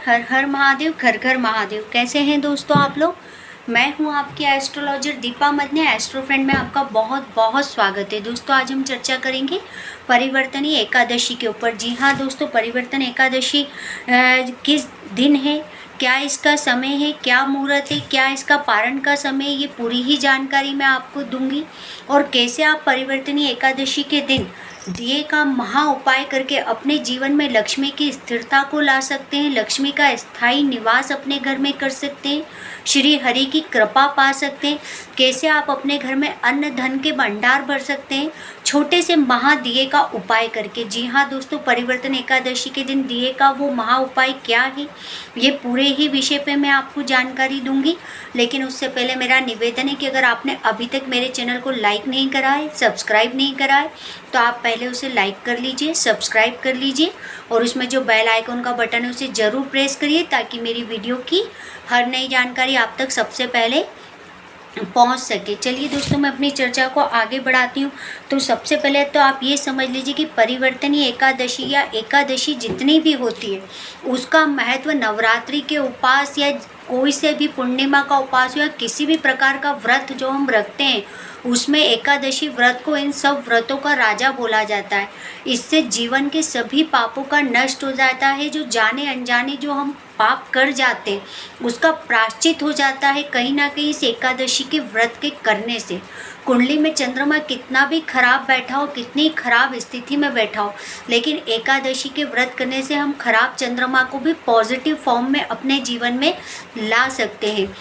हर हर महादेव, घर घर महादेव। कैसे हैं दोस्तों आप लोग? मैं हूं आपकी astrologer Deepa Madane. Astro friend में आपका बहुत बहुत स्वागत है। दोस्तों आज हम चर्चा करेंगे परिवर्तनी एकादशी के ऊपर। जी हाँ दोस्तों, परिवर्तन एकादशी किस दिन है, क्या इसका समय है, क्या मुहूर्त है, क्या इसका पारण का समय है, ये पूरी ही जानकारी मैं आपको दूंगी। और कैसे आप परिवर्तनी एकादशी के दिन दिए का महा उपाय करके अपने जीवन में लक्ष्मी की स्थिरता को ला सकते हैं, लक्ष्मी का स्थायी निवास अपने घर में कर सकते हैं, श्री हरि की कृपा पा सकते हैं। कैसे आप अपने घर में अन्न धन के भंडार भर सकते हैं छोटे से महा दिए का उपाय करके। जी हाँ दोस्तों, परिवर्तन एकादशी के दिन दिए का वो महा उपाय क्या है, ये पूरे ही विषय पे मैं आपको जानकारी दूंगी। लेकिन उससे पहले मेरा निवेदन है कि अगर आपने अभी तक मेरे चैनल को लाइक नहीं करा है, सब्सक्राइब नहीं करा है, तो आप पहले उसे लाइक कर लीजिए, सब्सक्राइब कर लीजिए और उसमें जो बेल आइकन का बटन है उसे ज़रूर प्रेस करिए ताकि मेरी वीडियो की हर नई जानकारी आप तक सबसे पहले पहुंच सके। चलिए दोस्तों, मैं अपनी चर्चा को आगे बढ़ाती हूँ। तो सबसे पहले तो आप ये समझ लीजिए कि परिवर्तनी एकादशी या एकादशी जितनी भी होती है उसका महत्व नवरात्रि के उपास या कोई से भी पूर्णिमा का उपास या किसी भी प्रकार का व्रत जो हम रखते हैं उसमें एकादशी व्रत को इन सब व्रतों का राजा बोला जाता है। इससे जीवन के सभी पापों का नष्ट हो जाता है। जो जाने अनजाने जो हम पाप कर जाते हैं उसका प्रायश्चित हो जाता है कहीं ना कहीं इस एकादशी के व्रत के करने से। कुंडली में चंद्रमा कितना भी खराब बैठा हो, कितनी खराब स्थिति में बैठा हो, लेकिन एकादशी के व्रत करने से हम खराब चंद्रमा को भी पॉजिटिव फॉर्म में अपने जीवन में ला सकते हैं।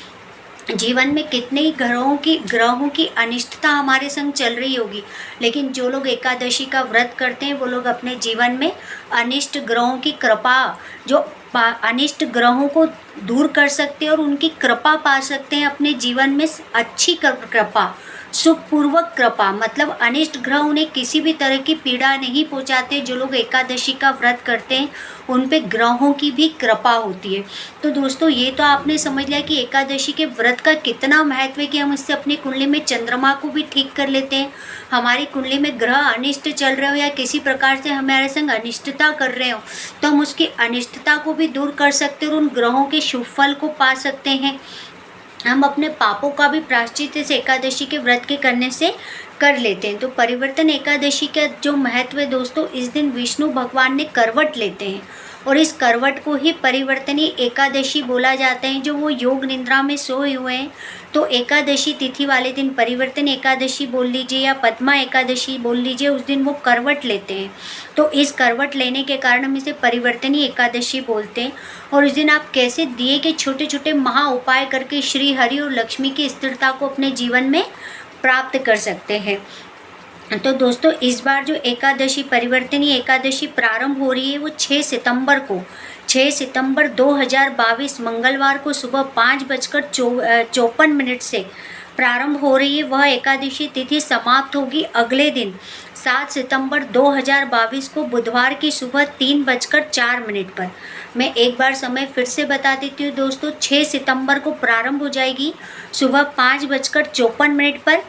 जीवन में कितने ही ग्रहों की अनिष्टता हमारे संग चल रही होगी, लेकिन जो लोग एकादशी का व्रत करते हैं वो लोग अपने जीवन में अनिष्ट ग्रहों की कृपा, जो अनिष्ट ग्रहों को दूर कर सकते हैं और उनकी कृपा पा सकते हैं अपने जीवन में। अच्छी कृपा, सुखपूर्वक कृपा, मतलब अनिष्ट ग्रह उन्हें किसी भी तरह की पीड़ा नहीं पहुंचाते। जो लोग एकादशी का व्रत करते हैं उन पे ग्रहों की भी कृपा होती है। तो दोस्तों ये तो आपने समझ लिया कि एकादशी के व्रत का कितना महत्व है कि हम इससे अपनी कुंडली में चंद्रमा को भी ठीक कर लेते हैं। हमारी कुंडली में ग्रह अनिष्ट चल रहे हो या किसी प्रकार से हमारे संग अनिष्टता कर रहे हो तो हम उसकी अनिष्टता को भी दूर कर सकते हैं और उन ग्रहों के शुभ फल को पा सकते हैं। हम अपने पापों का भी प्रायश्चित इस एकादशी के व्रत के करने से कर लेते हैं। तो परिवर्तन एकादशी का जो महत्व है दोस्तों, इस दिन विष्णु भगवान ने करवट लेते हैं और इस करवट को ही परिवर्तनी एकादशी बोला जाता है। जो वो योग निद्रा में सोए हुए हैं तो एकादशी तिथि वाले दिन परिवर्तन एकादशी बोल लीजिए या पद्मा एकादशी बोल लीजिए, उस दिन वो करवट लेते हैं। तो इस करवट लेने के कारण हम इसे परिवर्तनी एकादशी बोलते हैं। और उस दिन आप कैसे दिए के छोटे छोटे महा उपाय करके श्री हरि और लक्ष्मी की स्थिरता को अपने जीवन में प्राप्त कर सकते हैं। तो दोस्तों इस बार जो एकादशी परिवर्तनी एकादशी प्रारंभ हो रही है वो 6 सितंबर 2022 मंगलवार को सुबह 5:54 से प्रारंभ हो रही है। वह एकादशी तिथि समाप्त होगी अगले दिन 7 सितंबर 2022 को बुधवार की सुबह 3:04 पर। मैं एक बार समय फिर से बता देती हूँ दोस्तों, 6 सितंबर को प्रारंभ हो जाएगी सुबह 5:54 पर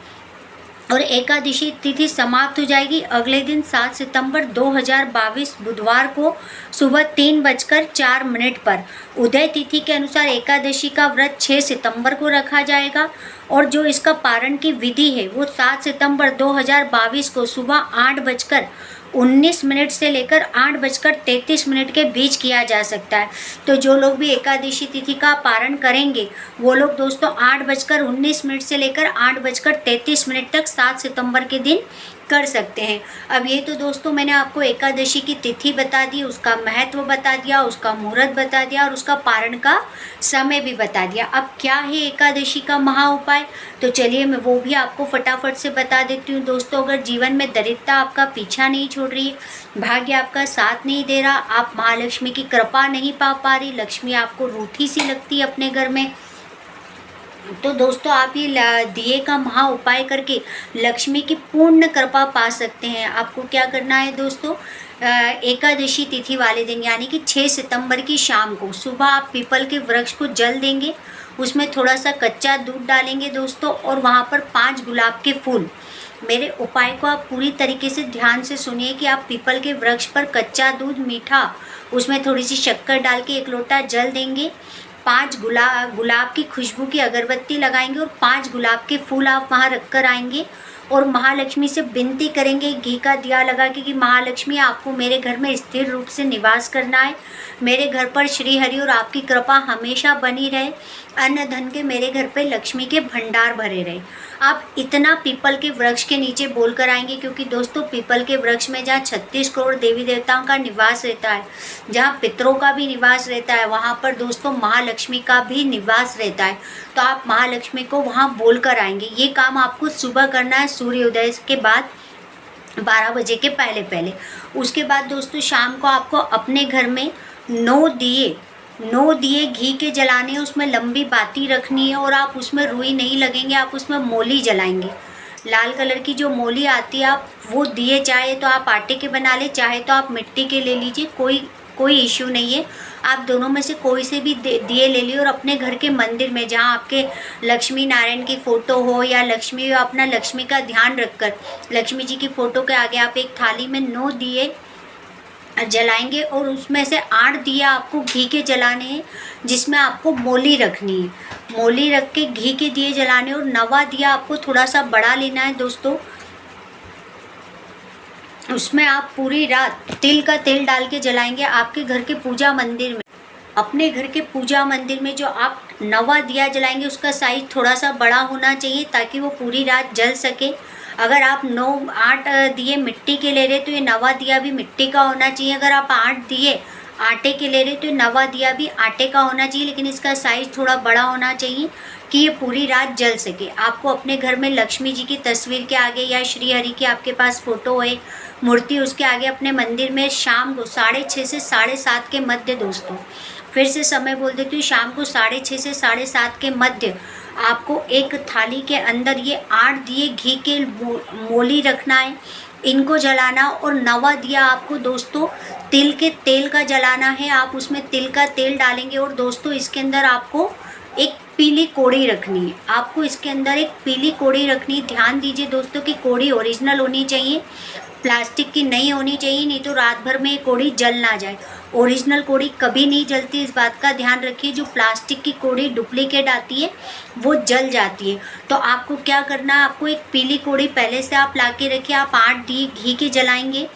और एकादशी तिथि समाप्त हो जाएगी अगले दिन 7 सितंबर 2022 बुधवार को सुबह 3:04 पर। उदय तिथि के अनुसार एकादशी का व्रत 6 सितंबर को रखा जाएगा और जो इसका पारण की विधि है वो 7 सितंबर 2022 को सुबह 8:19 से लेकर 8:33 के बीच किया जा सकता है। तो जो लोग भी एकादशी तिथि का पारण करेंगे वो लोग दोस्तों 8:19 से लेकर 8:33 तक 7 सितंबर के दिन कर सकते हैं। अब ये तो दोस्तों मैंने आपको एकादशी की तिथि बता दी, उसका महत्व बता दिया, उसका मुहूर्त बता दिया और उसका पारण का समय भी बता दिया। अब क्या है एकादशी का महा उपाय, तो चलिए मैं वो भी आपको फटाफट से बता देती हूँ। दोस्तों अगर जीवन में दरिद्रता आपका पीछा नहीं छोड़ रही, भाग्य आपका साथ नहीं दे रहा, आप महालक्ष्मी की कृपा नहीं पा रही, लक्ष्मी आपको रूठी सी लगती है अपने घर में, तो दोस्तों आप ये दिए का महा उपाय करके लक्ष्मी की पूर्ण कृपा पा सकते हैं। आपको क्या करना है दोस्तों, एकादशी तिथि वाले दिन यानी कि 6 सितंबर की शाम को सुबह आप पीपल के वृक्ष को जल देंगे, उसमें थोड़ा सा कच्चा दूध डालेंगे दोस्तों और वहाँ पर 5 गुलाब के फूल। मेरे उपाय को आप पूरी तरीके से ध्यान से सुनिए कि आप पीपल के वृक्ष पर कच्चा दूध मीठा उसमें थोड़ी सी शक्कर डाल के 1 लोटा जल देंगे। 5 गुलाब की खुशबू की अगरबत्ती लगाएंगे और 5 गुलाब के फूल आप वहाँ रख कर आएंगे और महालक्ष्मी से विनती करेंगे घी का दिया लगा के कि महालक्ष्मी आपको मेरे घर में स्थिर रूप से निवास करना है, मेरे घर पर श्री हरि और आपकी कृपा हमेशा बनी रहे, अन्न धन के मेरे घर पे लक्ष्मी के भंडार भरे रहे। आप इतना पीपल के वृक्ष के नीचे बोल कर आएंगे, क्योंकि दोस्तों पीपल के वृक्ष में जहाँ 36 करोड़ देवी देवताओं का निवास रहता है, जहाँ पितरों का भी निवास रहता है, वहाँ पर दोस्तों महालक्ष्मी का भी निवास रहता है। तो आप महालक्ष्मी को वहाँ बोल कर आएंगे। ये काम आपको सुबह करना है सूर्योदय के बाद 12 बजे के पहले पहले। उसके बाद दोस्तों शाम को आपको अपने घर में 9 दिए घी के जलाने, उसमें लंबी बाती रखनी है और आप उसमें रुई नहीं लगेंगे, आप उसमें मोली जलाएंगे। लाल कलर की जो मोली आती है, आप वो दिए चाहे तो आप आटे के बना ले, चाहे तो आप मिट्टी के ले लीजिए, कोई इश्यू नहीं है। आप दोनों में से कोई से भी दिए ले लिए और अपने घर के मंदिर में जहाँ आपके लक्ष्मी नारायण की फ़ोटो हो या अपना लक्ष्मी का ध्यान रखकर लक्ष्मी जी की फ़ोटो के आगे आप एक थाली में 9 दिए जलाएंगे और उसमें से 8 दिया आपको घी के जलाने हैं, जिसमें आपको मोली रखनी है। मोली रख के घी के दिए जलाने और 9वां दिया आपको थोड़ा सा बड़ा लेना है दोस्तों। उसमें आप पूरी रात तिल का तेल डाल के जलाएंगे आपके घर के पूजा मंदिर में। अपने घर के पूजा मंदिर में जो आप 9वां दिया जलाएंगे उसका साइज़ थोड़ा सा बड़ा होना चाहिए ताकि वो पूरी रात जल सके। अगर आप 8 दिए मिट्टी के ले रहे तो ये 9वां दिया भी मिट्टी का होना चाहिए। अगर आप 8 दिए आटे के ले रहे तो 9वां दिया भी आटे का होना चाहिए, लेकिन इसका साइज़ थोड़ा बड़ा होना चाहिए कि ये पूरी रात जल सके। आपको अपने घर में लक्ष्मी जी की तस्वीर के आगे या श्री हरि की आपके पास फ़ोटो है, मूर्ति, उसके आगे अपने मंदिर में शाम को 6:30 से 7:30 के मध्य दोस्तों, फिर से समय बोल देती हूँ, शाम को 6:30 से 7:30 के मध्य आपको एक थाली के अंदर ये 8 दिए घी के मोली रखना है, इनको जलाना। और 9वां दिया आपको दोस्तों तिल के तेल का जलाना है। आप उसमें तिल का तेल डालेंगे और दोस्तों इसके अंदर आपको एक पीली कोड़ी रखनी है। आपको इसके अंदर एक पीली कोड़ी रखनी है। ध्यान दीजिए दोस्तों कि कोड़ी ओरिजिनल होनी चाहिए, प्लास्टिक की नहीं होनी चाहिए, नहीं तो रात भर में ये कोड़ी जल ना जाए। ओरिजिनल कोड़ी कभी नहीं जलती, इस बात का ध्यान रखिए। जो प्लास्टिक की कोड़ी डुप्लीकेट आती है वो जल जाती है। तो आपको क्या करना है, आपको एक पीली कोड़ी पहले से आप ला के रखिए। आप 8 दिए घी के जलाएंगे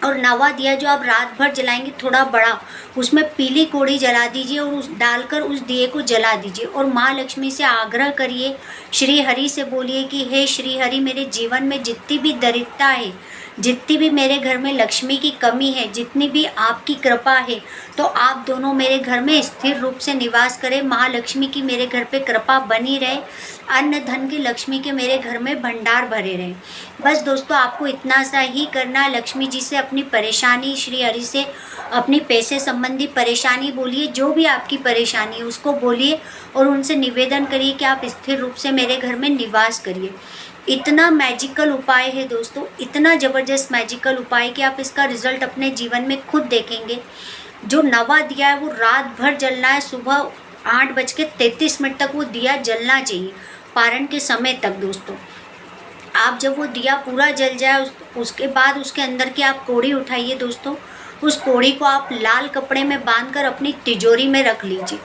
और 9वां दिया जो आप रात भर जलाएंगे थोड़ा बड़ा, उसमें पीली कोड़ी जला दीजिए और उस डालकर उस दिए को जला दीजिए। और माँ लक्ष्मी से आग्रह करिए, श्री हरि से बोलिए कि हे श्री हरि, मेरे जीवन में जितनी भी दरिद्रता है, जितनी भी मेरे घर में लक्ष्मी की कमी है, जितनी भी आपकी कृपा है, तो आप दोनों मेरे घर में स्थिर रूप से निवास करें। महालक्ष्मी की मेरे घर पे कृपा बनी रहे, अन्न धन की लक्ष्मी के मेरे घर में भंडार भरे रहे। बस दोस्तों आपको इतना सा ही करना है। लक्ष्मी जी से अपनी परेशानी, श्री हरि से अपनी पैसे संबंधी परेशानी बोलिए, जो भी आपकी परेशानी है उसको बोलिए और उनसे निवेदन करिए कि आप स्थिर रूप से मेरे घर में निवास करिए। इतना मैजिकल उपाय है दोस्तों, इतना ज़बरदस्त मैजिकल उपाय कि आप इसका रिजल्ट अपने जीवन में खुद देखेंगे। जो 9वां दिया है वो रात भर जलना है, सुबह 8:33 तक वो दिया जलना चाहिए, पारण के समय तक दोस्तों। आप जब वो दिया पूरा जल जाए उसके बाद उसके अंदर की आप कोड़ी उठाइए दोस्तों। उस कोड़ी को आप लाल कपड़े में बांधकर अपनी तिजोरी में रख लीजिए।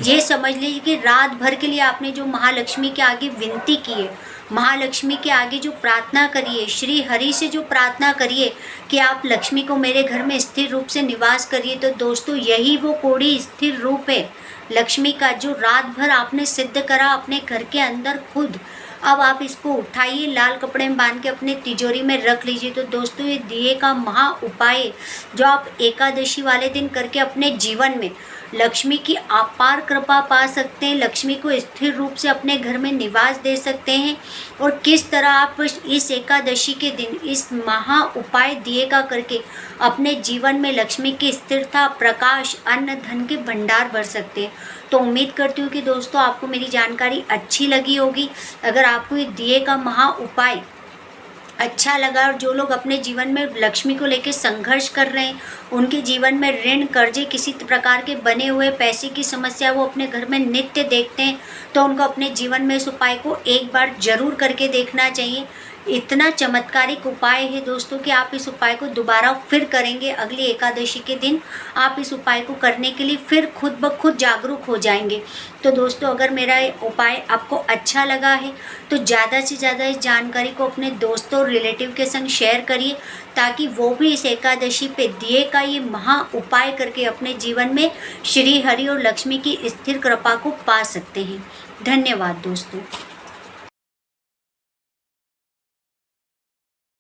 ये समझ लीजिए कि रात भर के लिए आपने जो महालक्ष्मी के आगे विनती की है, महालक्ष्मी के आगे जो प्रार्थना करिए, श्री हरि से जो प्रार्थना करिए कि आप लक्ष्मी को मेरे घर में स्थिर रूप से निवास करिए, तो दोस्तों यही वो कोड़ी स्थिर रूप है लक्ष्मी का, जो रात भर आपने सिद्ध करा अपने घर के अंदर खुद। अब आप इसको उठाइए, लाल कपड़े में बांध के अपने तिजोरी में रख लीजिए। तो दोस्तों ये दिए का महा उपाय जो आप एकादशी वाले दिन करके अपने जीवन में लक्ष्मी की अपार कृपा पा सकते हैं, लक्ष्मी को स्थिर रूप से अपने घर में निवास दे सकते हैं। और किस तरह आप इस एकादशी के दिन इस महा उपाय दिए का करके अपने जीवन में लक्ष्मी की स्थिरता, प्रकाश, अन्न धन के भंडार भर सकते हैं। तो उम्मीद करती हूँ कि दोस्तों आपको मेरी जानकारी अच्छी लगी होगी। अगर आपको ये दिए का महा उपाय अच्छा लगा और जो लोग अपने जीवन में लक्ष्मी को लेकर संघर्ष कर रहे हैं, उनके जीवन में ऋण, कर्जे, किसी प्रकार के बने हुए पैसे की समस्या वो अपने घर में नित्य देखते हैं, तो उनको अपने जीवन में इस उपाय को एक बार जरूर करके देखना चाहिए। इतना चमत्कारिक उपाय है दोस्तों कि आप इस उपाय को दोबारा फिर करेंगे। अगली एकादशी के दिन आप इस उपाय को करने के लिए फिर खुद ब खुद जागरूक हो जाएंगे। तो दोस्तों, अगर मेरा उपाय आपको अच्छा लगा है तो ज़्यादा से ज़्यादा इस जानकारी को अपने दोस्तों और रिलेटिव के संग शेयर करिए, ताकि वो भी इस एकादशी पे दिए का ये महा उपाय करके अपने जीवन में श्री हरि और लक्ष्मी की स्थिर कृपा को पा सकते हैं। धन्यवाद दोस्तों।